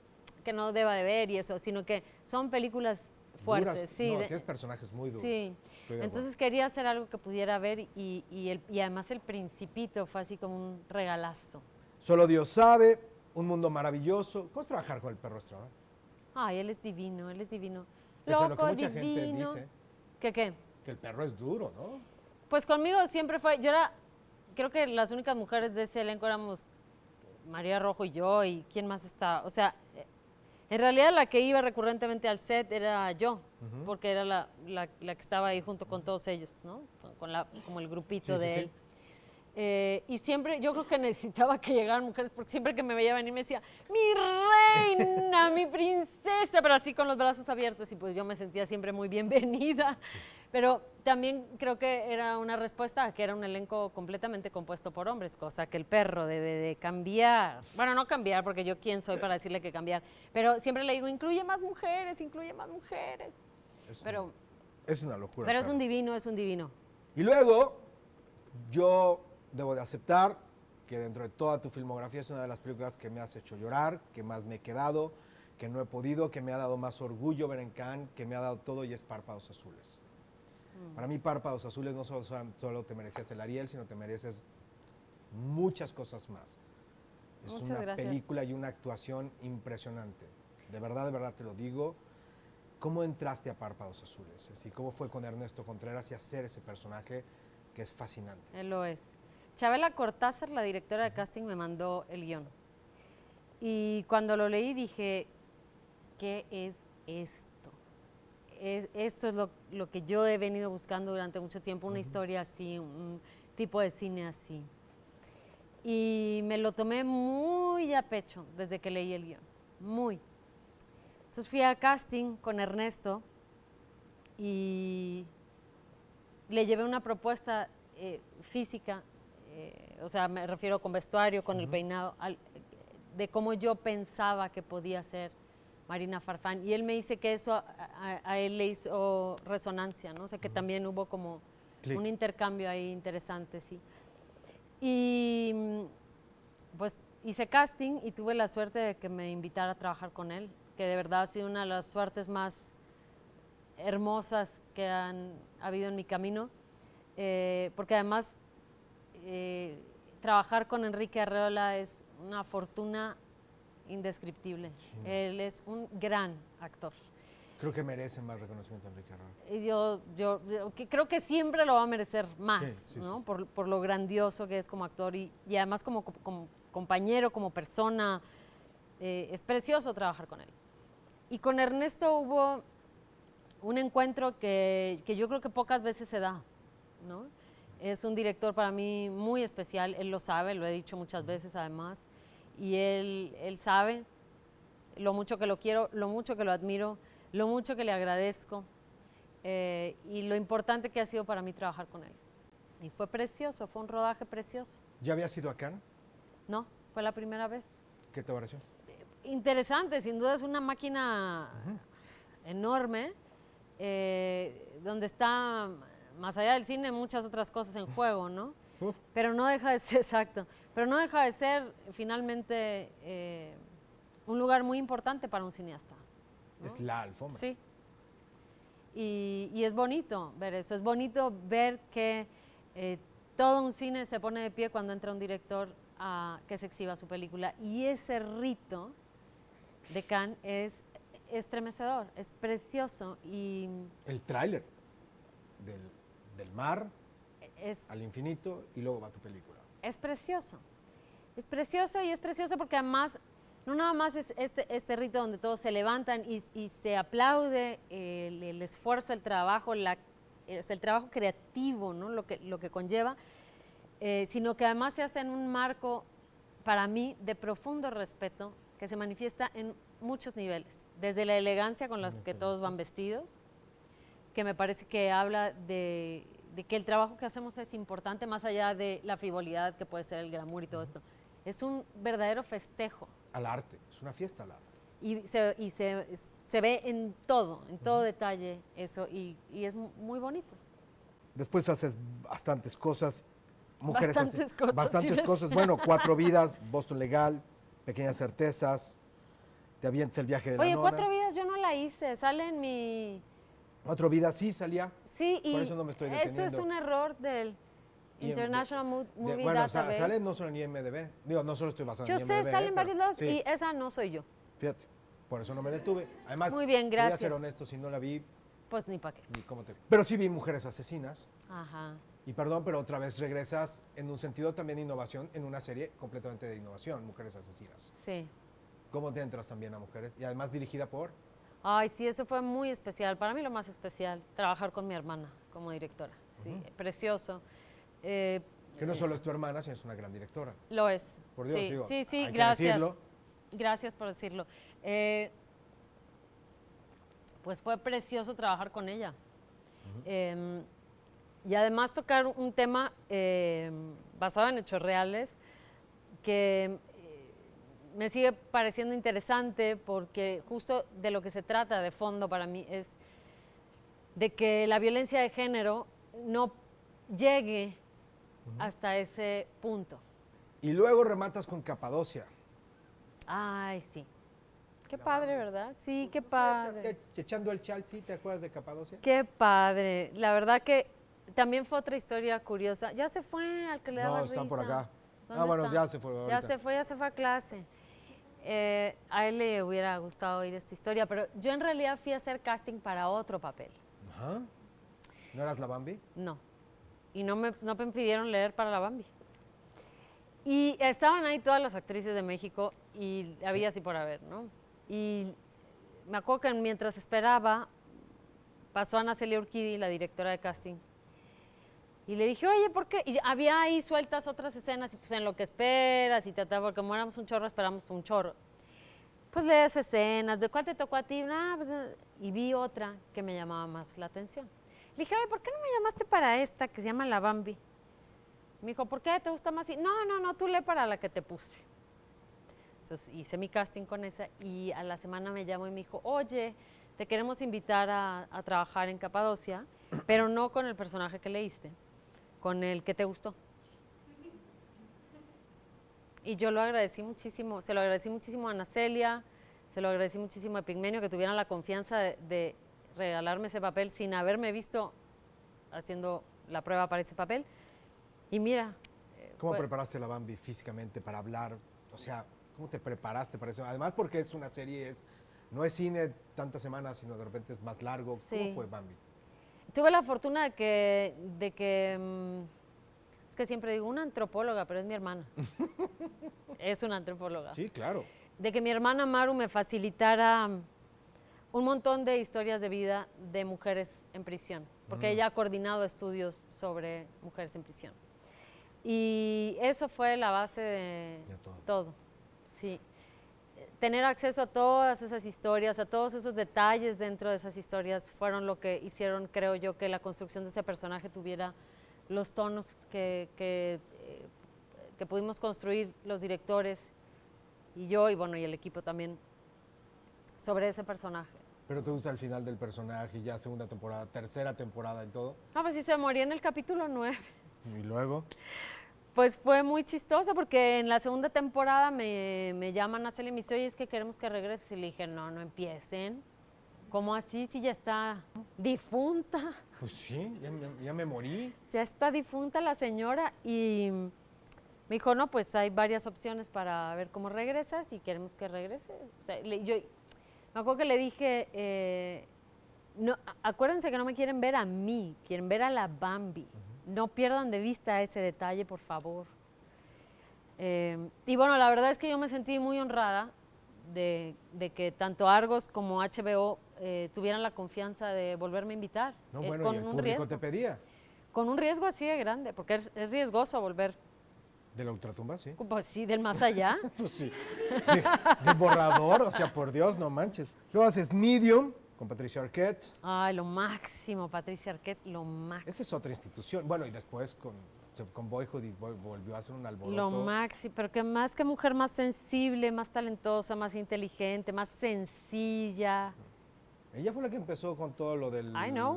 que no deba de ver y eso, sino que son películas fuertes. Duras. Sí, No, tienes personajes muy duros. Sí, Estoy de entonces quería hacer algo que pudiera ver y además El Principito fue así como un regalazo. Solo Dios sabe, Un mundo maravilloso. ¿Cómo es trabajar con el perro Estrada? Ay, él es divino, él es divino. Eso es lo que Loco, mucha gente divino. dice, ¿Qué? que el perro es duro, ¿no? Pues conmigo siempre fue, creo que las únicas mujeres de ese elenco éramos María Rojo y yo, y quién más está. O sea, en realidad la que iba recurrentemente al set era yo, porque era la que estaba ahí junto con todos ellos, ¿no? Como el grupito Sí, sí, de sí. él. Y siempre, yo creo que necesitaba que llegaran mujeres, porque siempre que me veía venir me decía, mi reina, mi princesa, pero así con los brazos abiertos, y pues yo me sentía siempre muy bienvenida. Pero también creo que era una respuesta a que era un elenco completamente compuesto por hombres, cosa que el perro debe de cambiar. Bueno, no cambiar, porque yo quién soy para decirle que cambiar, pero siempre le digo, incluye más mujeres, incluye más mujeres. Pero Es una locura. es claro. un divino, es un divino. Y luego, yo debo de aceptar que dentro de toda tu filmografía es una de las películas que me has hecho llorar, que más me he quedado, que no he podido, que me ha dado más orgullo ver en Cannes, que me ha dado todo, y es Párpados Azules. Para mí, Párpados Azules no solo te merecías el Ariel, sino te mereces muchas cosas más. Es Muchas una gracias. película y una actuación impresionante. De verdad te lo digo. ¿Cómo entraste a Párpados Azules? Así, ¿cómo fue con Ernesto Contreras y hacer ese personaje que es fascinante? Él lo es. Chabela Cortázar, la directora de casting, me mandó el guión. Y cuando lo leí dije, ¿qué es esto? Esto es lo que yo he venido buscando durante mucho tiempo, una historia así, un tipo de cine así. Y me lo tomé muy a pecho desde que leí el guión, muy. Entonces fui a casting con Ernesto y le llevé una propuesta física, o sea, me refiero con vestuario, con el peinado, de cómo yo pensaba que podía ser Marina Farfán. Y él me dice que eso a él le hizo resonancia, ¿no? O sea, que también hubo como Clic. un intercambio ahí interesante, sí. Y pues hice casting y tuve la suerte de que me invitara a trabajar con él, que de verdad ha sido una de las suertes más hermosas que han habido en mi camino, porque además trabajar con Enrique Arreola es una fortuna indescriptible. Sí. Él es un gran actor. Creo que merece más reconocimiento Enrique Arreola. Y yo creo que siempre lo va a merecer más, Sí, sí, ¿no? sí. Por lo grandioso que es como actor y además como compañero, como persona. Es precioso trabajar con él. Y con Ernesto hubo un encuentro que yo creo que pocas veces se da, ¿no? Es un director para mí muy especial, él lo sabe, lo he dicho muchas veces además, y él sabe lo mucho que lo quiero, lo mucho que lo admiro, lo mucho que le agradezco y lo importante que ha sido para mí trabajar con él. Y fue precioso, fue un rodaje precioso. ¿Ya habías ido a Cannes? No, fue la primera vez. ¿Qué te pareció? Interesante, sin duda es una máquina enorme, donde está, más allá del cine, muchas otras cosas en juego, ¿no? Pero no deja de ser, exacto, pero no deja de ser finalmente un lugar muy importante para un cineasta. ¿no? Es la alfombra. Sí. Y es bonito ver eso, es bonito ver que todo un cine se pone de pie cuando entra un director a que se exhiba su película. Y ese rito de Cannes es estremecedor, es precioso y El tráiler del mar es al infinito y luego va tu película. Es precioso. Es precioso y es precioso porque además no nada más es este rito donde todos se levantan y se aplaude el esfuerzo, el trabajo, el trabajo creativo, ¿no? lo que conlleva, sino que además se hace en un marco, para mí, de profundo respeto que se manifiesta en muchos niveles. Desde la elegancia con la que todos van vestidos, que me parece que habla de que el trabajo que hacemos es importante más allá de la frivolidad que puede ser el glamour y todo esto. Es un verdadero festejo. Al arte, es una fiesta al arte. Y se ve en todo detalle eso y es muy bonito. Después haces bastantes cosas. Mujeres Bastantes hacen cosas, bastantes sí, cosas. sí. Bueno, 4 vidas, Boston Legal, Pequeñas certezas, te avientas el viaje de la Oye, nona. 4 vidas yo no la hice, sale en mi... 4 vidas sí salía. Sí, y Por eso no me estoy eso deteniendo. es un error del International Movie Bueno, Database. sale no solo en IMDb. Digo, no solo estoy basado Yo en IMDb. sé, sale en pero varios lados sí, y esa no soy yo. fíjate, por eso no me detuve. Además, Muy bien, voy a gracias. ser honesto, si no la vi, Pues ni para qué. Ni cómo te... Pero sí vi Mujeres Asesinas. Ajá. Y perdón, pero otra vez regresas en un sentido también de innovación, en una serie completamente de innovación, Mujeres Asesinas. Sí. ¿Cómo te entras también a Mujeres? Y además dirigida por... Ay, sí, eso fue muy especial. Para mí lo más especial, trabajar con mi hermana como directora. Sí, precioso. Que no solo es tu hermana, sino es una gran directora. Lo es. Por Dios, sí, digo, sí, sí, hay que gracias. decirlo. Gracias por decirlo. Pues fue precioso trabajar con ella. Y además tocar un tema basado en hechos reales que me sigue pareciendo interesante porque justo de lo que se trata de fondo para mí es de que la violencia de género no llegue hasta ese punto. Y luego rematas con Capadocia. Ay, sí. Qué padre, ¿verdad? Sí, qué padre. Echando el chal, ¿sí? ¿Te acuerdas de Capadocia? Qué padre. La verdad que también fue otra historia curiosa. Ya se fue al que le daba No, risa. están por acá. ¿Dónde Bueno, está? ya se fue ahorita. Ya se fue a clase. A él le hubiera gustado oír esta historia, pero yo en realidad fui a hacer casting para otro papel. Ajá. ¿No eras la Bambi? No. Y no me pidieron leer para la Bambi. Y estaban ahí todas las actrices de México y había así por haber, ¿no? Y me acuerdo que mientras esperaba, pasó Ana Celia Urquidi, la directora de casting, y le dije, oye, ¿por qué? Y había ahí sueltas otras escenas, y pues en lo que esperas, y porque como éramos un chorro, esperamos un chorro. Pues lees escenas, ¿de cuál te tocó a ti? Nah, pues, y vi otra que me llamaba más la atención. Le dije, oye, ¿por qué no me llamaste para esta que se llama La Bambi? Me dijo, ¿por qué? ¿Te gusta más? Y, no, tú lee para la que te puse. Entonces hice mi casting con esa y a la semana me llamó y me dijo, oye, te queremos invitar a trabajar en Capadocia, pero no con el personaje que leíste, con el que te gustó. Y yo lo agradecí muchísimo, se lo agradecí muchísimo a Ana Celia, se lo agradecí muchísimo a Pigmenio que tuvieran la confianza de regalarme ese papel sin haberme visto haciendo la prueba para ese papel. Y mira. ¿Cómo preparaste la Bambi físicamente para hablar? O sea, ¿cómo te preparaste para eso? Además porque es una serie, no es cine tantas semanas, sino de repente es más largo. Sí. ¿Cómo fue Bambi? Tuve la fortuna de que es que siempre digo una antropóloga, pero es mi hermana. Es una antropóloga. Sí, claro. De que mi hermana Maru me facilitara un montón de historias de vida de mujeres en prisión, porque ella ha coordinado estudios sobre mujeres en prisión. Y eso fue la base de todo. Sí. Tener acceso a todas esas historias, a todos esos detalles dentro de esas historias, fueron lo que hicieron, creo yo, que la construcción de ese personaje tuviera los tonos que pudimos construir los directores y yo, y bueno, y el equipo también, sobre ese personaje. ¿Pero te gusta el final del personaje, ya segunda temporada, tercera temporada y todo? No, pues sí, se moría en el capítulo 9. ¿Y luego? Pues fue muy chistoso porque en la segunda temporada me llaman a Celia y me dice, oye, es que queremos que regreses. Y le dije, no empiecen. ¿Cómo así si ya está difunta? Pues sí, ya me morí. Ya está difunta la señora. Y me dijo, no, pues hay varias opciones para ver cómo regresas y queremos que regrese. O sea, yo me acuerdo que le dije, no, acuérdense que no me quieren ver a mí, quieren ver a la Bambi. No pierdan de vista ese detalle, por favor. Y bueno, la verdad es que yo me sentí muy honrada de que tanto Argos como HBO tuvieran la confianza de volverme a invitar. No, bueno, con y el un público riesgo. te pedía. Con un riesgo así de grande, porque es riesgoso volver. ¿De la ultratumba, sí? Pues sí, del más allá. Pues sí, sí, del borrador, o sea, por Dios, no manches. Luego haces Medium con Patricia Arquette. Ay, lo máximo, Patricia Arquette, lo máximo. Esa es otra institución. Bueno, y después con Boyhood volvió a hacer un alboroto. Lo máximo, pero que más que mujer más sensible, más talentosa, más inteligente, más sencilla. Ella fue la que empezó con todo lo del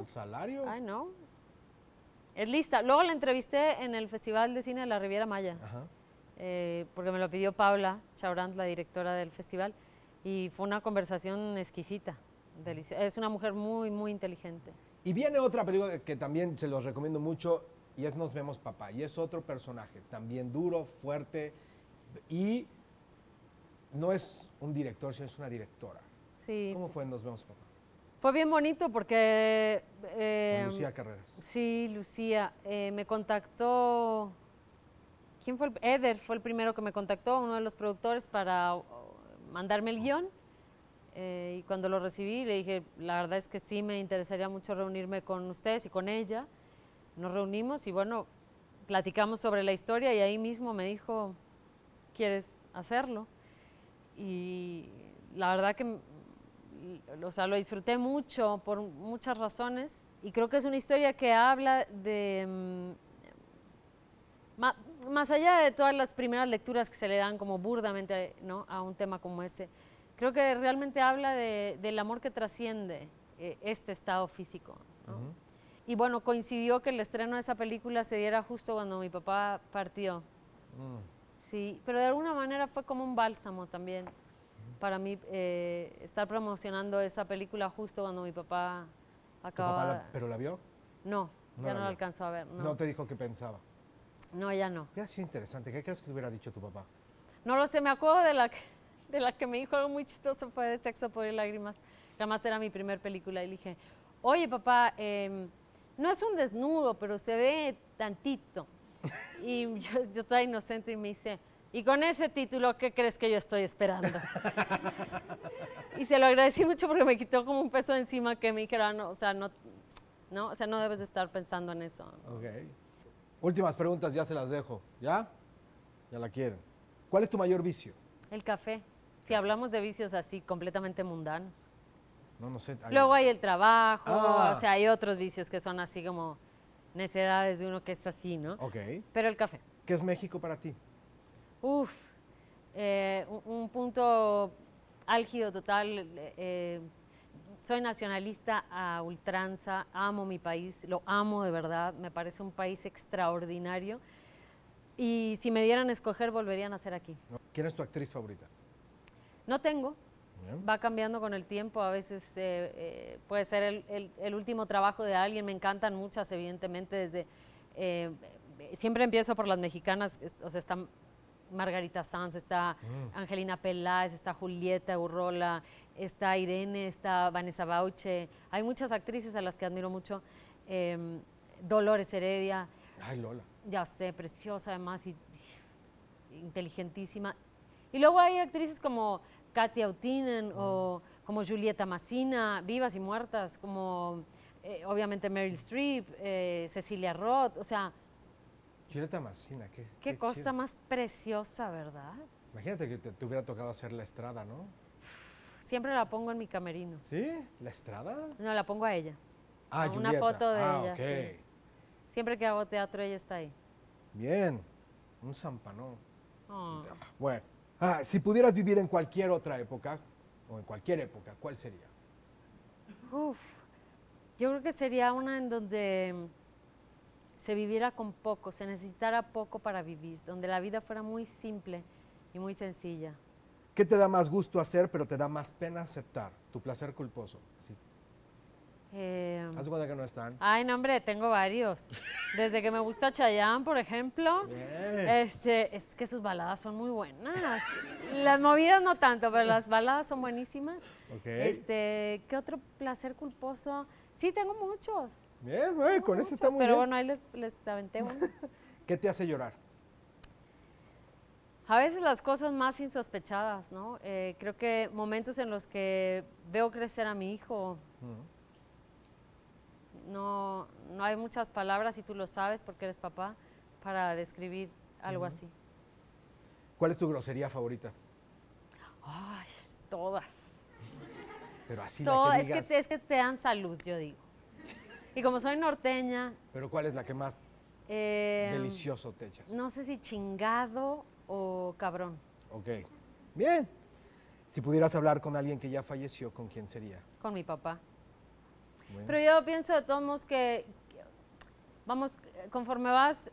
salario. I know. Es lista. Luego la entrevisté en el Festival de Cine de la Riviera Maya, porque me lo pidió Paula Chaurant, la directora del festival, y fue una conversación exquisita, deliciosa. Es una mujer muy, muy inteligente. Y viene otra película que también se los recomiendo mucho, y es Nos vemos papá, y es otro personaje, también duro, fuerte, y no es un director, sino es una directora. Sí. ¿Cómo fue Nos vemos papá? Fue bien bonito porque... Con Lucía Carreras. Sí, Lucía. Me contactó... ¿Quién fue? Eder fue el primero que me contactó, uno de los productores, para mandarme el guión. Y cuando lo recibí le dije, la verdad es que sí me interesaría mucho reunirme con ustedes y con ella. Nos reunimos y bueno, platicamos sobre la historia y ahí mismo me dijo, ¿quieres hacerlo? Y la verdad que, o sea, lo disfruté mucho por muchas razones y creo que es una historia que habla de, más allá de todas las primeras lecturas que se le dan como burdamente, ¿no?, a un tema como ese, creo que realmente habla del amor que trasciende este estado físico, ¿no? Y bueno, coincidió que el estreno de esa película se diera justo cuando mi papá partió. Sí, pero de alguna manera fue como un bálsamo también para mí estar promocionando esa película justo cuando mi papá acababa. ¿Pero la vio? No, No ya la no la vio. alcanzó a ver. No te dijo qué pensaba. No, ya no. Hubiera sido interesante. ¿Qué crees que te hubiera dicho tu papá? No lo sé, me acuerdo de la que me dijo algo muy chistoso, fue de Sexo, Poder y Lágrimas. Además era mi primer película y le dije, oye papá, no es un desnudo, pero se ve tantito. Y yo toda inocente y me dice, ¿y con ese título qué crees que yo estoy esperando? Y se lo agradecí mucho porque me quitó como un peso de encima que me dijera, no, o sea, no debes de estar pensando en eso. Ok. Últimas preguntas, ya se las dejo. ¿Ya? Ya la quieren. ¿Cuál es tu mayor vicio? El café. Si hablamos de vicios así completamente mundanos. No sé. Luego hay el trabajo, Ah. o sea, hay otros vicios que son así como necedades de uno que está así, ¿no? Ok. Pero el café. ¿Qué es México para ti? Uf, un punto álgido total. Soy nacionalista a ultranza, amo mi país, lo amo de verdad, me parece un país extraordinario. Y si me dieran a escoger, volvería a nacer aquí. ¿Quién es tu actriz favorita? No tengo, Bien. va cambiando con el tiempo, a veces puede ser el último trabajo de alguien, me encantan muchas evidentemente, desde siempre empiezo por las mexicanas, o sea, está Margarita Sanz, está Angelina Peláez, está Julieta Urrola, está Irene, está Vanessa Bauche, hay muchas actrices a las que admiro mucho, Dolores Heredia, Ay, Lola. ya sé, preciosa además y inteligentísima. Y luego hay actrices como Katia Utinen o como Julieta Massina, vivas y muertas, como obviamente Meryl Streep, Cecilia Roth, o sea, Julieta Massina, qué cosa chido. más preciosa, ¿verdad? Imagínate que te hubiera tocado hacer La Estrada, ¿no? Siempre la pongo en mi camerino. ¿Sí? ¿La Estrada? No, la pongo a ella. Ah, Una Julieta. foto de ella, ok. sí. Siempre que hago teatro, ella está ahí. Bien. Un zampanón. Oh. Bueno. Si pudieras vivir en cualquier otra época, o en cualquier época, ¿cuál sería? Uf, yo creo que sería una en donde se viviera con poco, se necesitara poco para vivir, donde la vida fuera muy simple y muy sencilla. ¿Qué te da más gusto hacer, pero te da más pena aceptar? Tu placer culposo. Sí. Haz de cuenta que no están. Ay, no, hombre, tengo varios. Desde que me gusta Chayanne, por ejemplo, Bien. es que sus baladas son muy buenas. Las movidas no tanto, pero las baladas son buenísimas. Ok. ¿Qué otro placer culposo? Sí, tengo muchos. Bien, güey, con eso está muy Pero bien. bueno, ahí les aventé uno. ¿Qué te hace llorar? A veces las cosas más insospechadas, ¿no? Creo que momentos en los que veo crecer a mi hijo, no hay muchas palabras, y tú lo sabes porque eres papá, para describir algo así. ¿Cuál es tu grosería favorita? Ay, todas. Pero así Todas, la que digas. es que te dan salud, yo digo. Y como soy norteña, Pero ¿cuál es la que más delicioso te echas? no sé si chingado o cabrón. Ok. Bien. Si pudieras hablar con alguien que ya falleció, ¿con quién sería? Con mi papá. Bueno. Pero yo pienso de todos modos que, vamos, conforme vas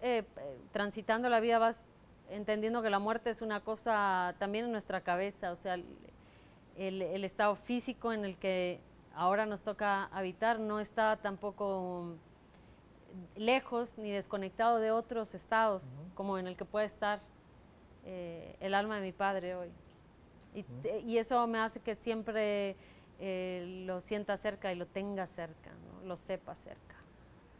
transitando la vida, vas entendiendo que la muerte es una cosa también en nuestra cabeza, o sea, el estado físico en el que ahora nos toca habitar no está tampoco lejos ni desconectado de otros estados, como en el que puede estar el alma de mi padre hoy. Y eso me hace que siempre lo sienta cerca y lo tenga cerca, ¿no? Lo sepa cerca.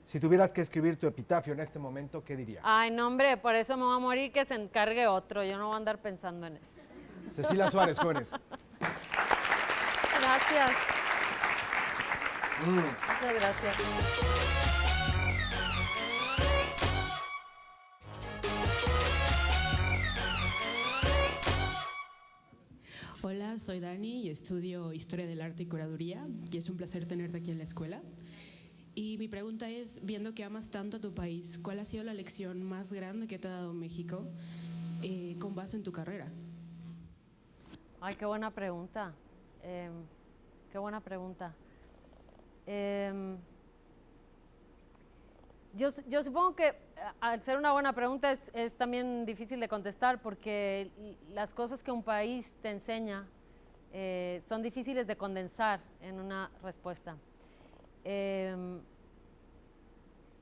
Si tuvieras que escribir tu epitafio en este momento, ¿qué dirías? Ay, no, hombre, por eso me voy a morir, que se encargue otro. Yo no voy a andar pensando en eso. Cecilia Suárez, jóvenes. Gracias. Muchas gracias. Hola, soy Dani y estudio Historia del Arte y Curaduría y es un placer tenerte aquí en la escuela. Y mi pregunta es, viendo que amas tanto a tu país, ¿cuál ha sido la lección más grande que te ha dado México con base en tu carrera? Ay, qué buena pregunta. Qué buena pregunta. Yo supongo que al ser una buena pregunta es también difícil de contestar porque las cosas que un país te enseña son difíciles de condensar en una respuesta.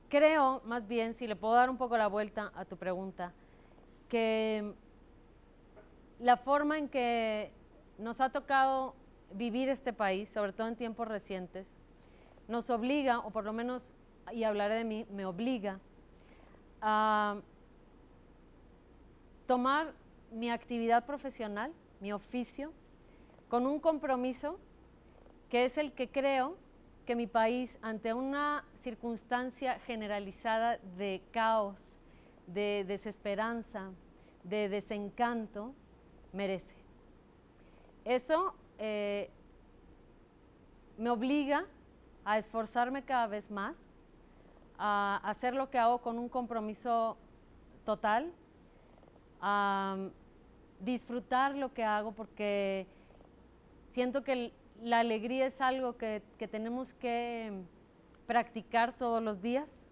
Creo, más bien, si le puedo dar un poco la vuelta a tu pregunta, que la forma en que nos ha tocado vivir este país, sobre todo en tiempos recientes, nos obliga, o por lo menos, y hablaré de mí, me obliga a tomar mi actividad profesional, mi oficio, con un compromiso que es el que creo que mi país, ante una circunstancia generalizada de caos, de desesperanza, de desencanto, merece. Eso me obliga a esforzarme cada vez más, a hacer lo que hago con un compromiso total, a disfrutar lo que hago porque siento que la alegría es algo que tenemos que practicar todos los días.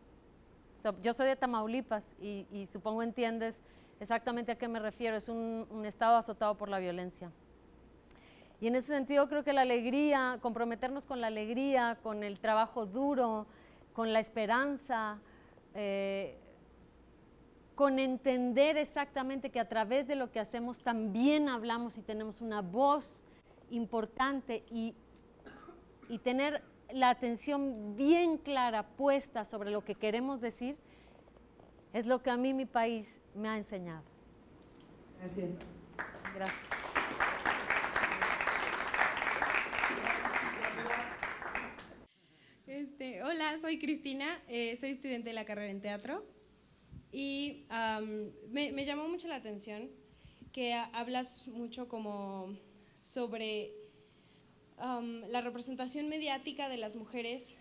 Yo soy de Tamaulipas y supongo entiendes exactamente a qué me refiero. Es un estado azotado por la violencia. Y en ese sentido creo que la alegría, comprometernos con la alegría, con el trabajo duro, con la esperanza, con entender exactamente que a través de lo que hacemos también hablamos y tenemos una voz importante y tener la atención bien clara puesta sobre lo que queremos decir, es lo que a mí mi país me ha enseñado. Gracias. Gracias. Hola, soy Cristina, soy estudiante de la carrera en teatro y me llamó mucho la atención que hablas mucho como sobre la representación mediática de las mujeres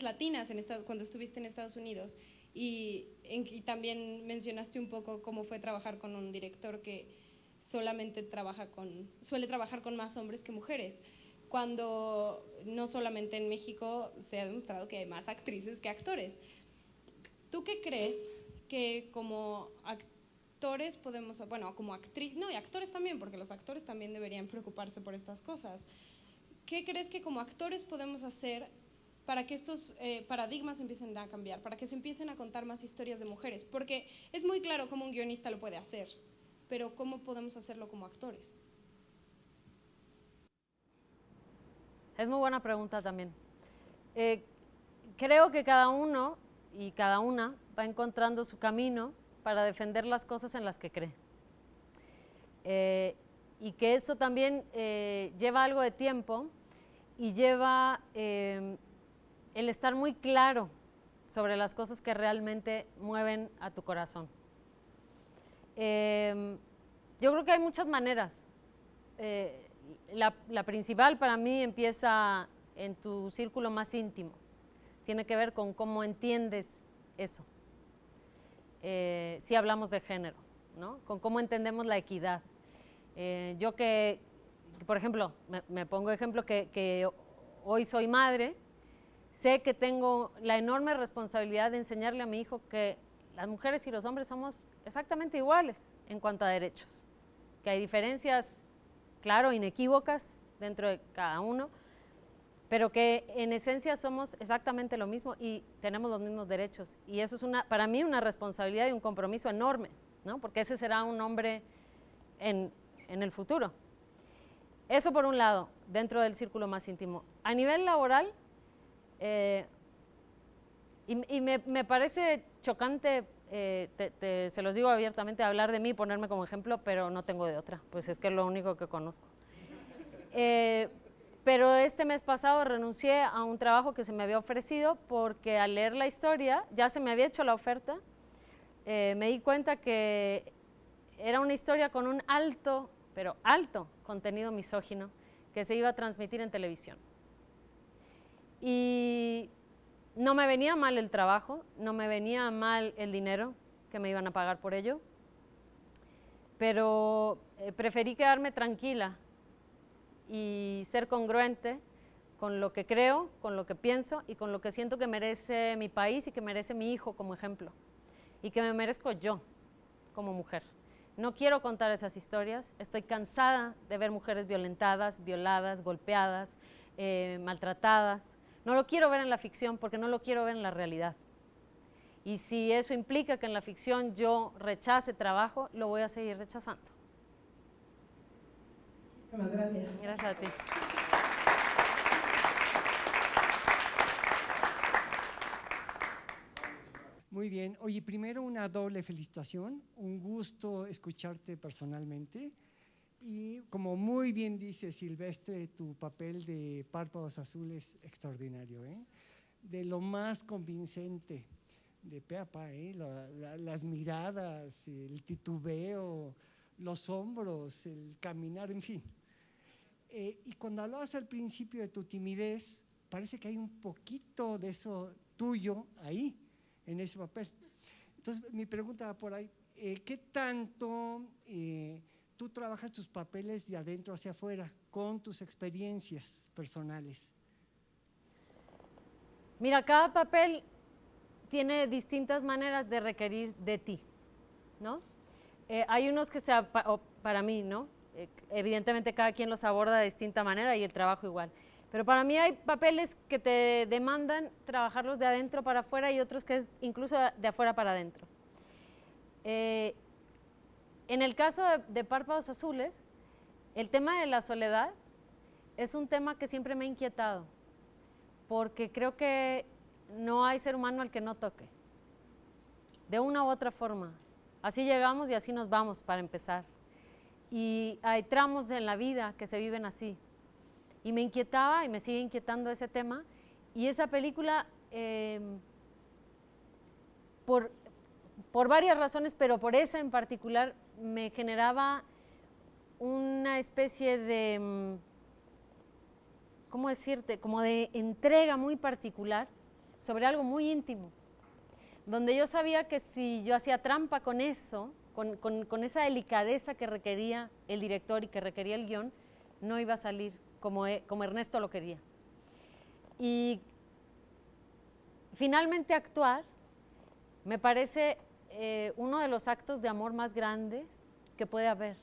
latinas cuando estuviste en Estados Unidos y también mencionaste un poco cómo fue trabajar con un director que suele trabajar con más hombres que mujeres, cuando no solamente en México se ha demostrado que hay más actrices que actores. ¿Tú qué crees que como actores podemos, bueno, como actriz, no, y actores también, porque los actores también deberían preocuparse por estas cosas? ¿Qué crees que como actores podemos hacer para que estos paradigmas empiecen a cambiar, para que se empiecen a contar más historias de mujeres? Porque es muy claro cómo un guionista lo puede hacer, pero ¿cómo podemos hacerlo como actores? Es muy buena pregunta también. Creo que cada uno y cada una va encontrando su camino para defender las cosas en las que cree. Y que eso también lleva algo de tiempo y lleva el estar muy claro sobre las cosas que realmente mueven a tu corazón. Yo creo que hay muchas maneras. La principal para mí empieza en tu círculo más íntimo. Tiene que ver con cómo entiendes eso. Si hablamos de género, ¿no? Con cómo entendemos la equidad. Yo que, por ejemplo, me pongo ejemplo que hoy soy madre, sé que tengo la enorme responsabilidad de enseñarle a mi hijo que las mujeres y los hombres somos exactamente iguales en cuanto a derechos, que hay diferencias, claro, inequívocas dentro de cada uno, pero que en esencia somos exactamente lo mismo y tenemos los mismos derechos. Y eso es para mí una responsabilidad y un compromiso enorme, ¿no? Porque ese será un hombre en el futuro. Eso por un lado. dentro del círculo más íntimo. A nivel laboral, me parece chocante, se los digo abiertamente, hablar de mí, ponerme como ejemplo, pero no tengo de otra, pues es que es lo único que conozco. Pero este mes pasado renuncié a un trabajo que se me había ofrecido porque al leer la historia, ya se me había hecho la oferta, me di cuenta que era una historia con un alto, pero alto contenido misógino que se iba a transmitir en televisión. Y no me venía mal el trabajo, no me venía mal el dinero que me iban a pagar por ello, pero preferí quedarme tranquila y ser congruente con lo que creo, con lo que pienso y con lo que siento que merece mi país y que merece mi hijo como ejemplo y que me merezco yo como mujer. No quiero contar esas historias, estoy cansada de ver mujeres violentadas, violadas, golpeadas, maltratadas. No lo quiero ver en la ficción porque no lo quiero ver en la realidad. Y si eso implica que en la ficción yo rechace trabajo, lo voy a seguir rechazando. Muchas gracias. Gracias a ti. Muy bien. Oye, primero una doble felicitación. Un gusto escucharte personalmente. Y como muy bien dice Silvestre, tu papel de Párpados Azules es extraordinario, ¿eh? De lo más convincente, de pe a pa, ¿eh? Las miradas, el titubeo, los hombros, el caminar, en fin. Y cuando hablabas al principio de tu timidez, parece que hay un poquito de eso tuyo ahí, en ese papel. Entonces, mi pregunta va por ahí, ¿qué tanto tú trabajas tus papeles de adentro hacia afuera con tus experiencias personales? Mira, cada papel tiene distintas maneras de requerir de ti, ¿no? Hay unos que para mí, ¿no? Evidentemente cada quien los aborda de distinta manera y el trabajo igual. Pero para mí hay papeles que te demandan trabajarlos de adentro para afuera y otros que es incluso de afuera para adentro. En el caso de Párpados Azules, el tema de la soledad es un tema que siempre me ha inquietado, porque creo que no hay ser humano al que no toque, de una u otra forma. Así llegamos y así nos vamos, para empezar. Y hay tramos en la vida que se viven así. Y me inquietaba y me sigue inquietando ese tema. Y esa película, por varias razones, pero por esa en particular, me generaba una especie de, ¿cómo decirte?, como de entrega muy particular sobre algo muy íntimo, donde yo sabía que si yo hacía trampa con eso, con esa delicadeza que requería el director y que requería el guión, no iba a salir como Ernesto lo quería. Y finalmente actuar me parece uno de los actos de amor más grandes que puede haber.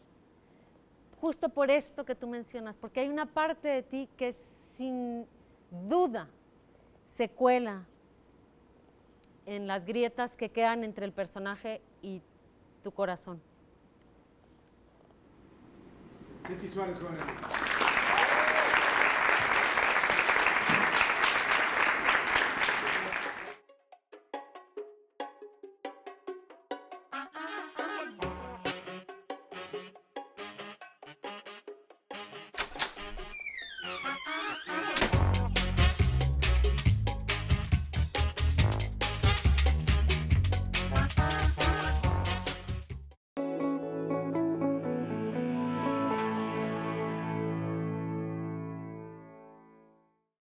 Justo por esto que tú mencionas, porque hay una parte de ti que sin duda se cuela en las grietas que quedan entre el personaje y tu corazón. Ceci Suárez, jóvenes.